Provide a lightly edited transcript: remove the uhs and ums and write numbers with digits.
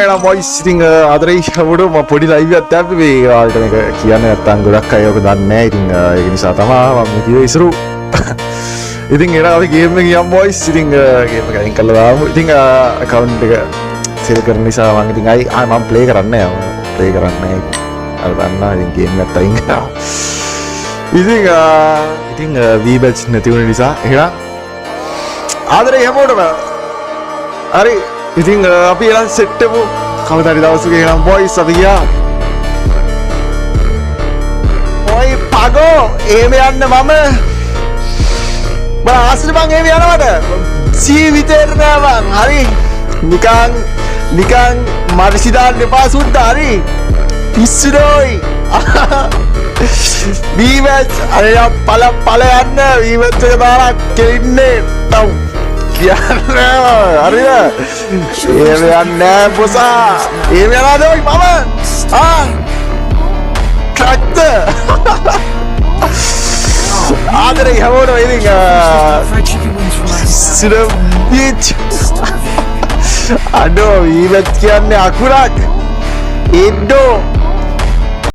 එනම් මොයිස් ඉතින් ආදරේ වුණු මම පොඩි ලයිව් එකක් දැම්මේ මේ ඔයාලට මේක කියන්න නැත්තම් ගොඩක් අය ඔක දන්නේ නැහැ. ඉතින් ඒක නිසා තමයි මම කිව්වේ ඉසුරු. ඉතින් එනවා අපි ගේම් එක යමු මොයිස්. ඉතින් ගේම් එක අයින් කළා දාමු. ඉතින් account එක සෙල් කරන නිසා මම ඉතින් මම play කරන්නේ නැහැ. මම play කරන්නේ නැහැ. අර දන්නා ඉතින් ගේම් එකත් අයින් කරා. ඉතින් V-Batch නැති වුණ නිසා එහෙනම් ආදරේ හැමෝටම හරි ඉතින් අපි එනම් සෙට් වෙමු කවදා හරි දවසක එහෙනම් බොයිස් අපි ගියා ඔයි පගෝ එහෙම යන්න මම ආසනේ මං එහෙම යනවට ජීවිතේට නෑ මං හරි නිකන් මර්සි දාන්න එපා සුද්දා හරි පිස්සුඩෝයි V-Batch අර පල යන්න V-Batch එක දාලා කෙලින්නේ ටව් කියන්නේ හරිද එහෙම යන්නේ බොසා එහෙම යනවාද ඔයි මම ට්‍රැක්ටර් ආදරේ හැමෝටම ඉතින් සිරම් බීච් අඩෝ V-Batch කියන්නේ අකුරක් එඩෝ